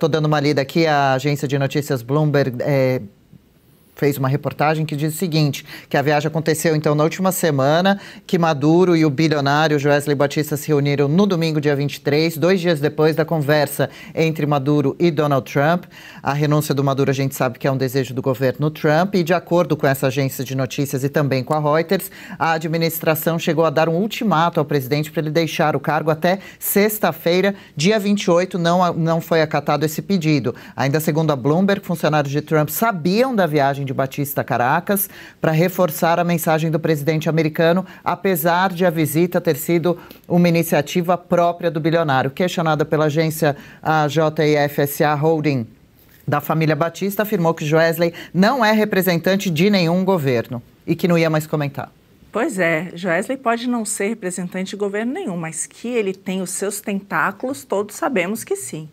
Estou dando uma lida aqui, a agência de notícias Bloomberg fez uma reportagem que diz o seguinte, que a viagem aconteceu então na última semana, que Maduro e o bilionário Joesley Batista se reuniram no domingo, dia 23, 2 dias depois da conversa entre Maduro e Donald Trump. A renúncia do Maduro a gente sabe que é um desejo do governo Trump e, de acordo com essa agência de notícias e também com a Reuters, a administração chegou a dar um ultimato ao presidente para ele deixar o cargo até sexta-feira, dia 28, não foi acatado esse pedido. Ainda segundo a Bloomberg, funcionários de Trump sabiam da viagem de Batista a Caracas para reforçar a mensagem do presidente americano, apesar de a visita ter sido uma iniciativa própria do bilionário. Questionada pela agência JFSA Holding da família Batista, afirmou que Joesley não é representante de nenhum governo e que não ia mais comentar. Pois é, Joesley pode não ser representante de governo nenhum, mas que ele tem os seus tentáculos, todos sabemos que sim.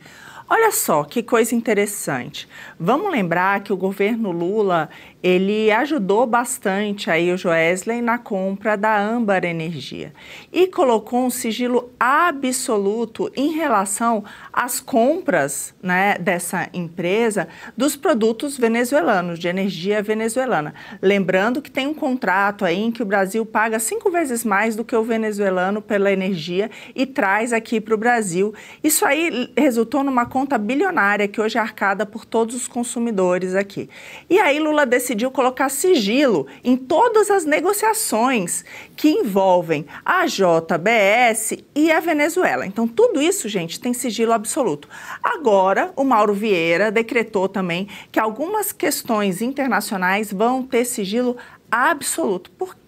Olha só que coisa interessante. Vamos lembrar que o governo Lula, ele ajudou bastante aí o Joesley na compra da Âmbar Energia e colocou um sigilo absoluto em relação às compras, né, dessa empresa dos produtos venezuelanos, de energia venezuelana. Lembrando que tem um contrato aí em que o Brasil paga 5 vezes mais do que o venezuelano pela energia e traz aqui para o Brasil. Isso aí resultou numa conta bilionária que hoje é arcada por todos os consumidores aqui. E aí Lula decidiu colocar sigilo em todas as negociações que envolvem a JBS e a Venezuela. Então, tudo isso, gente, tem sigilo absoluto. Agora, o Mauro Vieira decretou também que algumas questões internacionais vão ter sigilo absoluto. Por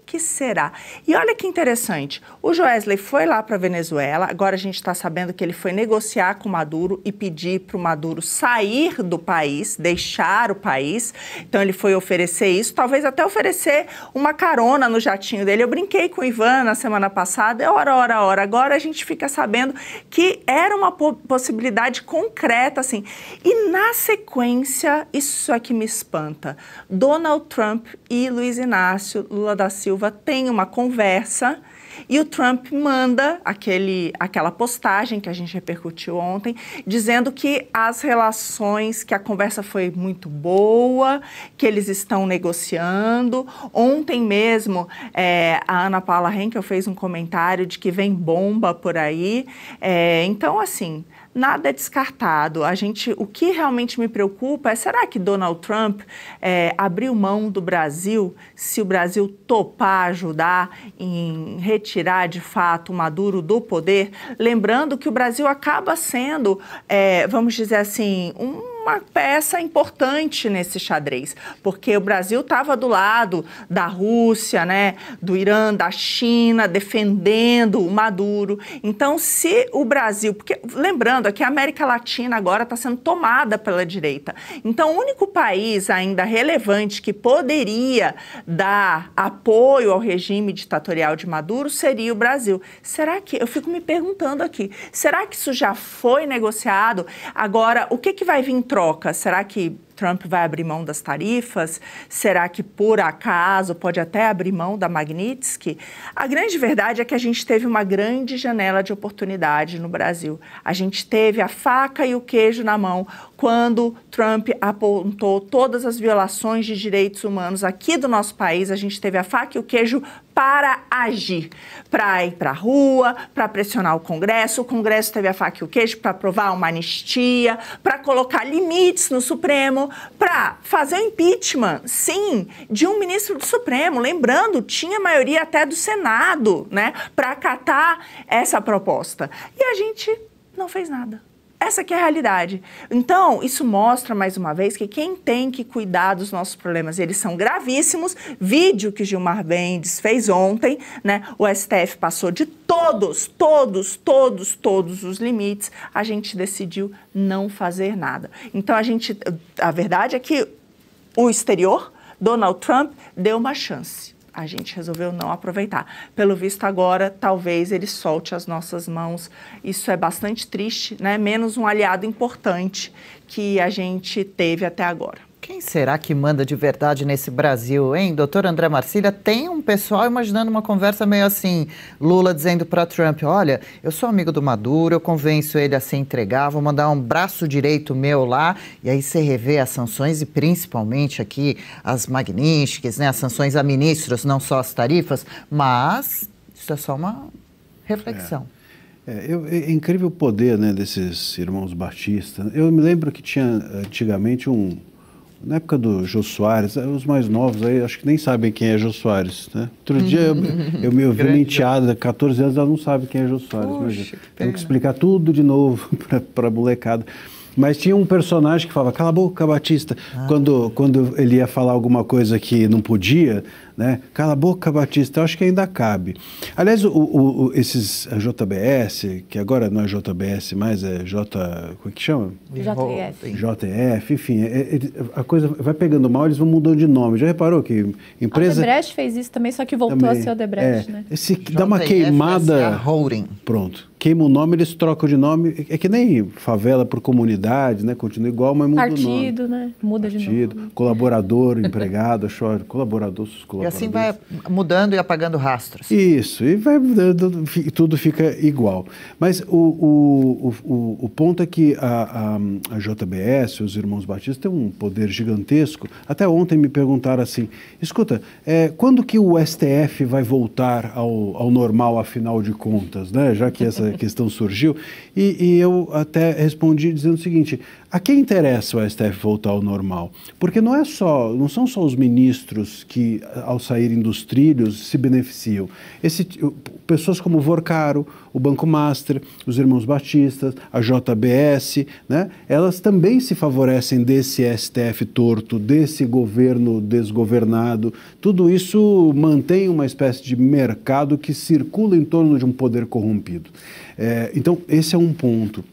que será? E olha que interessante, o Joesley foi lá para a Venezuela, agora a gente está sabendo que ele foi negociar com o Maduro e pedir para o Maduro sair do país, deixar o país, então ele foi oferecer isso, talvez até oferecer uma carona no jatinho dele. Eu brinquei com o Ivan na semana passada, ora, agora a gente fica sabendo que era uma possibilidade concreta, assim, e na sequência, isso aqui me espanta, Donald Trump e Luiz Inácio Lula da Silva tem uma conversa e o Trump manda aquela postagem que a gente repercutiu ontem, dizendo que as relações, que a conversa foi muito boa, que eles estão negociando. Ontem mesmo, a Ana Paula Henkel fez um comentário de que vem bomba por aí. Então, assim, nada é descartado. O que realmente me preocupa é, será que Donald Trump abriu mão do Brasil, se o Brasil topar ajudar em retirar de fato o Maduro do poder? Lembrando que o Brasil acaba sendo, vamos dizer assim, uma peça importante nesse xadrez, porque o Brasil estava do lado da Rússia, né, do Irã, da China, defendendo o Maduro. Então, se o Brasil, porque lembrando que a América Latina agora está sendo tomada pela direita, então o único país ainda relevante que poderia dar apoio ao regime ditatorial de Maduro seria o Brasil. Será que, eu fico me perguntando aqui, será que isso já foi negociado? Agora, o que vai vir em troca? Será que Trump vai abrir mão das tarifas? Será que, por acaso, pode até abrir mão da Magnitsky? A grande verdade é que a gente teve uma grande janela de oportunidade no Brasil. A gente teve a faca e o queijo na mão quando Trump apontou todas as violações de direitos humanos aqui do nosso país. A gente teve a faca e o queijo para agir, para ir para a rua, para pressionar o Congresso teve a faca e o queijo para aprovar uma anistia, para colocar limites no Supremo, para fazer o impeachment, sim, de um ministro do Supremo. Lembrando, tinha maioria até do Senado, né, para acatar essa proposta. E a gente não fez nada. Essa que é a realidade. Então, isso mostra, mais uma vez, que quem tem que cuidar dos nossos problemas, eles são gravíssimos. Vídeo que Gilmar Mendes fez ontem, né? O STF passou de todos os limites. A gente decidiu não fazer nada. Então, a verdade é que o exterior, Donald Trump, deu uma chance. A gente resolveu não aproveitar. Pelo visto agora, talvez ele solte as nossas mãos. Isso é bastante triste, né? Menos um aliado importante que a gente teve até agora. Quem será que manda de verdade nesse Brasil, hein? Doutor André Marcília, tem um pessoal imaginando uma conversa meio assim, Lula dizendo para Trump, olha, eu sou amigo do Maduro, eu convenço ele a se entregar, vou mandar um braço direito meu lá, e aí você revê as sanções e principalmente aqui as Magnitsky, né? As sanções a ministros, não só as tarifas, mas isso é só uma reflexão. É incrível o poder, né, desses irmãos Batista. Eu me lembro que tinha antigamente na época do Jô Soares, os mais novos aí acho que nem sabem quem é Jô Soares, né? Outro dia eu me ouvi uma enteada, 14 anos, ela não sabe quem é Jô Soares. Tenho que explicar tudo de novo para a molecada. Mas tinha um personagem que falava, cala a boca, Batista, quando ele ia falar alguma coisa que não podia, né? Cala a boca, Batista, eu acho que ainda cabe. Aliás, esses JBS, que agora não é JBS mais, como é que chama? JF, enfim, a coisa vai pegando mal, eles vão mudando de nome. Já reparou que empresa... A Odebrecht fez isso também, só que voltou também, a ser Odebrecht, né? Dá uma queimada... Pronto. Queima o nome, eles trocam de nome. É que nem favela por comunidade, né? Continua igual, mas muda o nome. Partido, né? Muda de nome. Colaborador, empregado, colaborador. E assim vai mudando e apagando rastros. Isso, e vai mudando, tudo fica igual. Mas o ponto é que a JBS, os irmãos Batista, têm um poder gigantesco. Até ontem me perguntaram assim, escuta, quando que o STF vai voltar ao normal, afinal de contas, né? Já que essa questão surgiu, e eu até respondi dizendo o seguinte, a quem interessa o STF voltar ao normal? Porque não são só os ministros que, ao saírem dos trilhos, se beneficiam. Pessoas como o Vorcaro, o Banco Master, os irmãos Batistas, a JBS, né? Elas também se favorecem desse STF torto, desse governo desgovernado. Tudo isso mantém uma espécie de mercado que circula em torno de um poder corrompido. Então, esse é um ponto.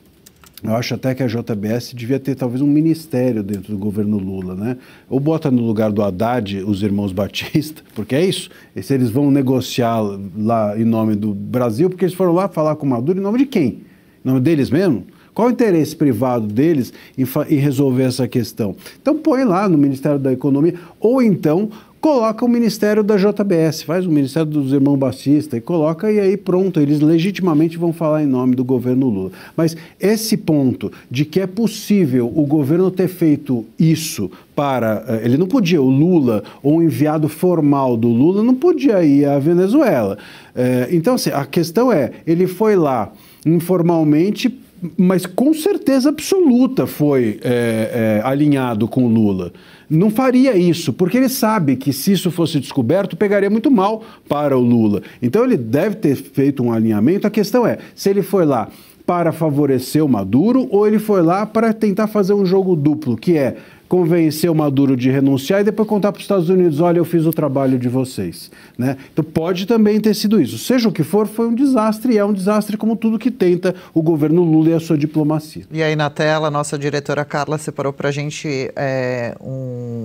Eu acho até que a JBS devia ter talvez um ministério dentro do governo Lula, né? Ou bota no lugar do Haddad os irmãos Batista, porque é isso. Se eles vão negociar lá em nome do Brasil, porque eles foram lá falar com o Maduro em nome de quem? Em nome deles mesmo? Qual o interesse privado deles em resolver essa questão? Então põe lá no Ministério da Economia, ou então coloca o Ministério da JBS, faz o Ministério dos Irmãos Batista e coloca, e aí pronto, eles legitimamente vão falar em nome do governo Lula. Mas esse ponto de que é possível o governo ter feito isso ele não podia, o Lula, ou um enviado formal do Lula, não podia ir à Venezuela. Então, assim, a questão ele foi lá informalmente, mas com certeza absoluta foi alinhado com o Lula. Não faria isso, porque ele sabe que se isso fosse descoberto, pegaria muito mal para o Lula. Então ele deve ter feito um alinhamento. A questão se ele foi lá para favorecer o Maduro ou ele foi lá para tentar fazer um jogo duplo, que é convencer o Maduro de renunciar e depois contar para os Estados Unidos, olha, eu fiz o trabalho de vocês, né? Então pode também ter sido isso. Seja o que for, foi um desastre, e é um desastre como tudo que tenta o governo Lula e a sua diplomacia. E aí na tela, a nossa diretora Carla separou para a gente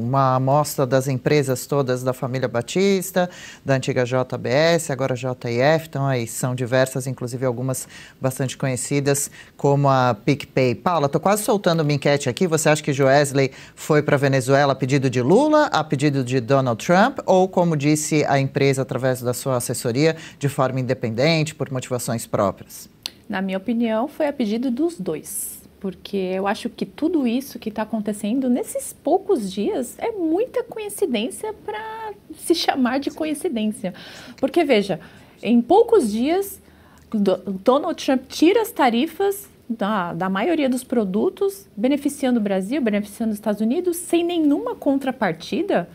uma amostra das empresas todas da família Batista, da antiga JBS, agora JF, então aí são diversas, inclusive algumas bastante conhecidas, como a PicPay. Paula, estou quase soltando uma enquete aqui, você acha que Joesley foi para a Venezuela a pedido de Lula, a pedido de Donald Trump, ou, como disse a empresa através da sua assessoria, de forma independente, por motivações próprias? Na minha opinião, foi a pedido dos dois. Porque eu acho que tudo isso que está acontecendo nesses poucos dias é muita coincidência para se chamar de coincidência. Porque, veja, em poucos dias, Donald Trump tira as tarifas da maioria dos produtos, beneficiando o Brasil, beneficiando os Estados Unidos, sem nenhuma contrapartida.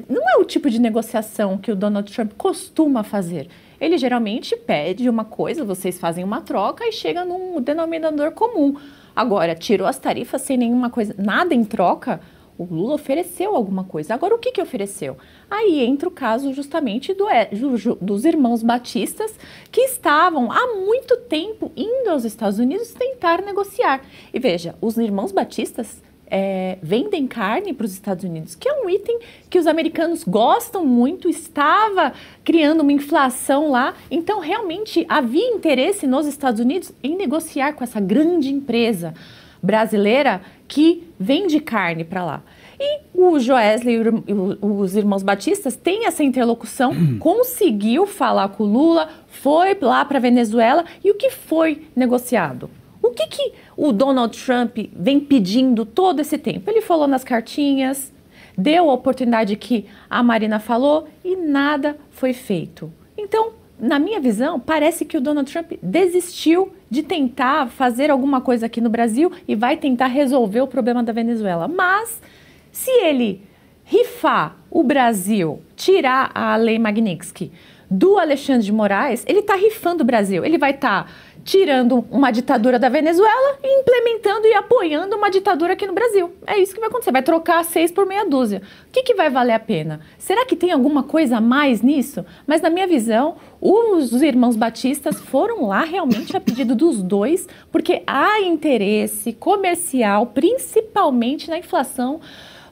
Não é o tipo de negociação que o Donald Trump costuma fazer. Ele geralmente pede uma coisa, vocês fazem uma troca e chega num denominador comum. Agora, tirou as tarifas sem nenhuma coisa, nada em troca, o Lula ofereceu alguma coisa. Agora, o que ofereceu? Aí entra o caso justamente dos irmãos Batistas, que estavam há muito tempo indo aos Estados Unidos tentar negociar. E veja, os irmãos Batistas vendem carne para os Estados Unidos, que é um item que os americanos gostam muito, estava criando uma inflação lá. Então, realmente, havia interesse nos Estados Unidos em negociar com essa grande empresa brasileira que vende carne para lá. E o Joesley e os irmãos Batistas têm essa interlocução, conseguiu falar com o Lula, foi lá para a Venezuela. E o que foi negociado? O que o Donald Trump vem pedindo todo esse tempo? Ele falou nas cartinhas, deu a oportunidade que a Marina falou e nada foi feito. Então, na minha visão, parece que o Donald Trump desistiu de tentar fazer alguma coisa aqui no Brasil e vai tentar resolver o problema da Venezuela. Mas, se ele rifar o Brasil, tirar a lei Magnitsky do Alexandre de Moraes, ele está rifando o Brasil. Ele vai estar tirando uma ditadura da Venezuela e implementando e apoiando uma ditadura aqui no Brasil. É isso que vai acontecer. Vai trocar 6 por meia dúzia. O que vai valer a pena? Será que tem alguma coisa a mais nisso? Mas, na minha visão, os irmãos Batistas foram lá realmente a pedido dos dois, porque há interesse comercial, principalmente na inflação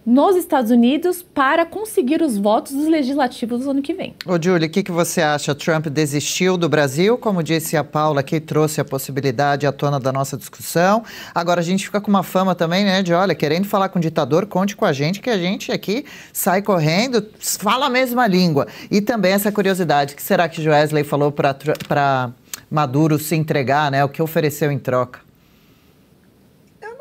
nos Estados Unidos, para conseguir os votos dos legislativos do ano que vem. Ô, Júlia, o que você acha? Trump desistiu do Brasil? Como disse a Paula, que trouxe a possibilidade à tona da nossa discussão. Agora, a gente fica com uma fama também, né, de, olha, querendo falar com o ditador, conte com a gente, que a gente aqui sai correndo, fala a mesma língua. E também essa curiosidade, que será que Joesley falou para Maduro se entregar, né, o que ofereceu em troca?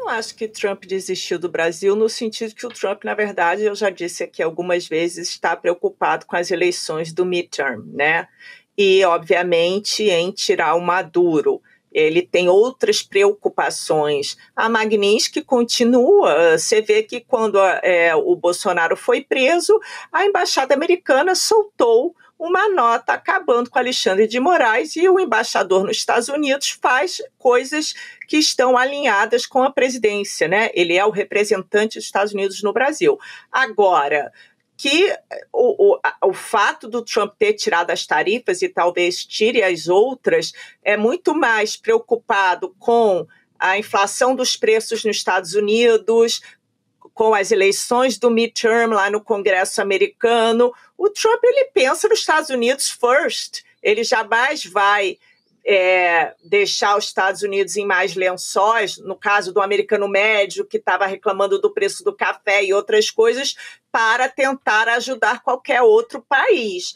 Acho que Trump desistiu do Brasil no sentido que o Trump, na verdade, eu já disse aqui algumas vezes, está preocupado com as eleições do midterm, né? E, obviamente, em tirar o Maduro. Ele tem outras preocupações. A Magnitsky continua. Você vê que quando o Bolsonaro foi preso, a embaixada americana soltou uma nota acabando com Alexandre de Moraes, e o embaixador nos Estados Unidos faz coisas que estão alinhadas com a presidência, né? Ele é o representante dos Estados Unidos no Brasil. Agora, que o fato do Trump ter tirado as tarifas e talvez tire as outras, é muito mais preocupado com a inflação dos preços nos Estados Unidos, com as eleições do midterm lá no Congresso americano. O Trump, ele pensa nos Estados Unidos first. Ele jamais vai deixar os Estados Unidos em mais lençóis, no caso do americano médio, que estava reclamando do preço do café e outras coisas, para tentar ajudar qualquer outro país.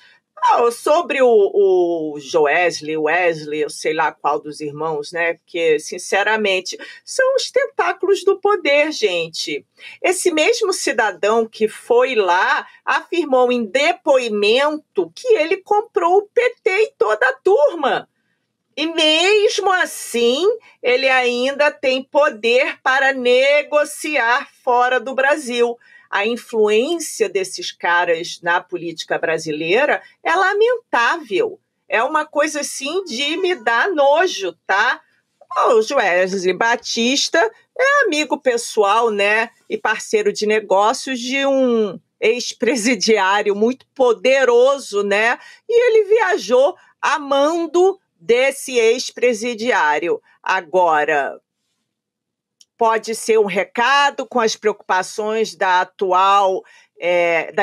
Sobre o Joesley, Wesley, eu sei lá qual dos irmãos, né? Porque, sinceramente, são os tentáculos do poder, gente. Esse mesmo cidadão que foi lá afirmou em depoimento que ele comprou o PT e toda a turma. E mesmo assim, ele ainda tem poder para negociar fora do Brasil. A influência desses caras na política brasileira é lamentável. É uma coisa, assim, de me dar nojo, tá? O Joesley Batista é amigo pessoal, né, e parceiro de negócios de um ex-presidiário muito poderoso, né? E ele viajou a mando desse ex-presidiário. Agora, pode ser um recado com as preocupações da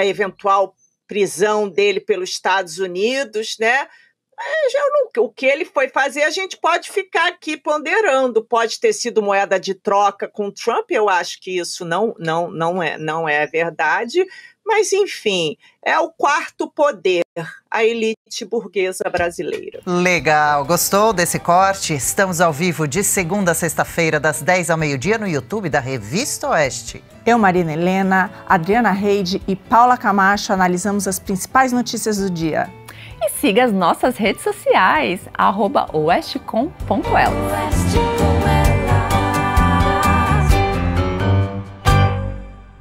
eventual prisão dele pelos Estados Unidos, né? O que ele foi fazer, a gente pode ficar aqui ponderando. Pode ter sido moeda de troca com o Trump, eu acho que isso não é verdade. Mas, enfim, é o quarto poder, a elite burguesa brasileira. Legal, gostou desse corte? Estamos ao vivo de segunda a sexta-feira, das 10 ao meio-dia, no YouTube da Revista Oeste. Eu, Marina Helena, Adriana Reide e Paula Camacho analisamos as principais notícias do dia. E siga as nossas redes sociais, @oestcom.elas.